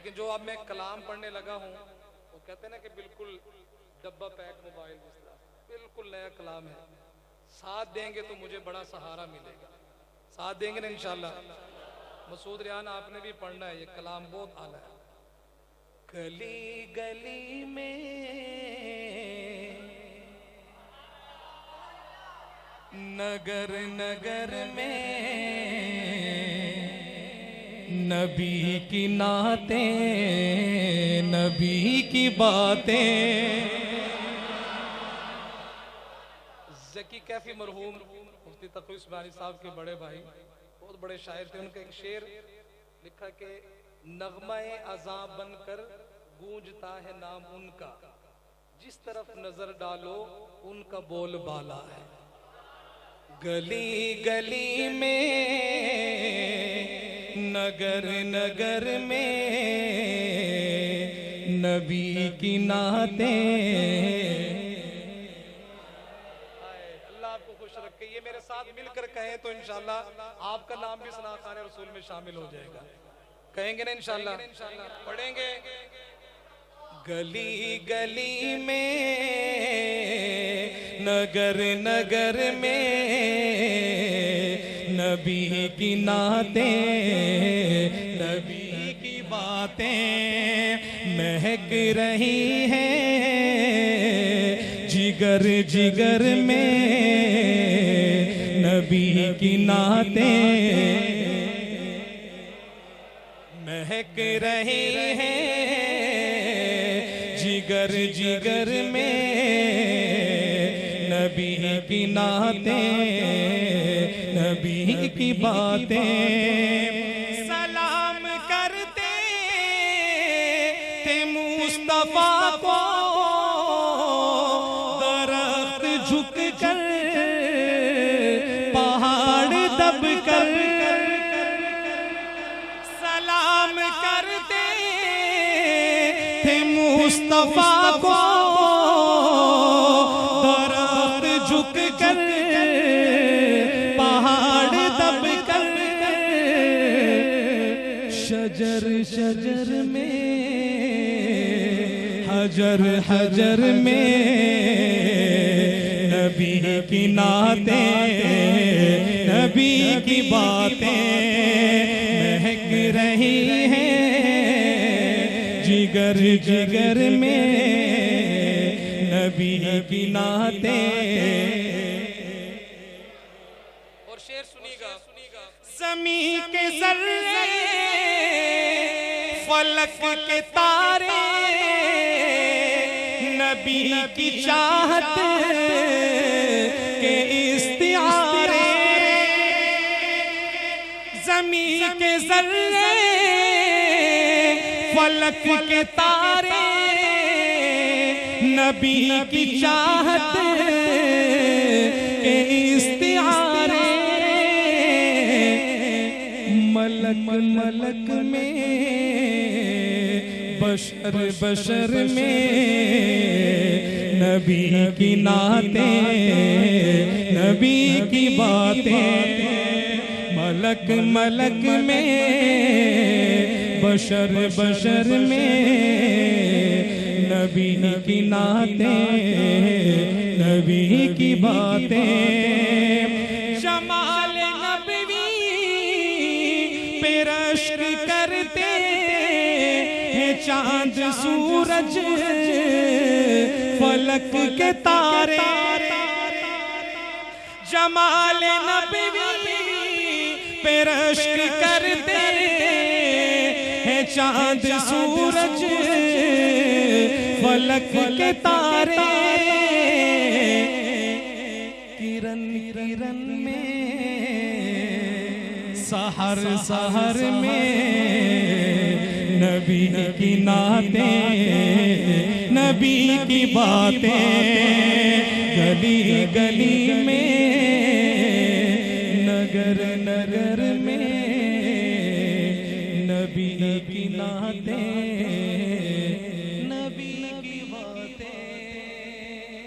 लेकिन जो अब मैं कलाम पढ़ने लगा हूँ वो कहते हैं ना कि बिल्कुल डब्बा पैक मोबाइल जिस तरह, बिल्कुल नया कलाम है। साथ देंगे तो मुझे बड़ा सहारा मिलेगा। साथ देंगे ना इंशाल्लाह। मसूद रियान आपने भी पढ़ना है, ये कलाम बहुत आला है। गली गली में नगर नगर में नबी की नाते नबी की बातें। ज़की कैफी मरहूम मुफ्ती तक़ी उस्मानी साहब के बड़े भाई, बहुत बड़े शायर थे। उनका एक शेर लिखा कि नगमाए अज़ां बनकर गूंजता है नाम उनका, जिस तरफ नजर डालो उनका बोल बाला है। गली गली में नगर नगर में नबी की नाते। अल्लाह आपको खुश रखे। ये मेरे साथ मिलकर कहें तो इंशाल्लाह आपका नाम भी सना खाने रसूल में शामिल हो जाएगा। कहेंगे ना इंशाल्लाह? पढ़ेंगे। गली गली में नगर नगर में नबी की नाते नबी की बातें महक रही हैं जिगर जिगर में नबी की नाते महक रही हैं जिगर जिगर में नबी की नाते नबी की बातें। सलाम करते थे मुस्तफा को दरख्त झुक कर पहाड़ दब कर। सलाम करते थे मुस्तफा को दरख्त झुक कर पहाड़ दब कर। शजर शजर में हजर हजर में नबी की नाते नबी की बातें महक रही हैं जिगर जिगर में नबी की नाते। और शेर सुनिएगा। ज़मीं के ज़र्रे फलक के तारे नबी की चाहत के इस्तिआरे। ज़मीं के ज़र्रे फलक के तारे नबी की चाहत के इस्तिआरे। मलक मलक में बशर बशर में नबी की नाते नबी की बातें। मलक मलक में बशर बशर में नबी की नाते नबी की बातें। जमाल नबवी पे रश्क करते हैं चांद सूरज फलक के तारे। जमाल नबवी पे रश्क करते हैं चांद सूरज फलक के तारे। किरण किरण में सहर सहर में नबी की नाते नबी की बातें। गली गली में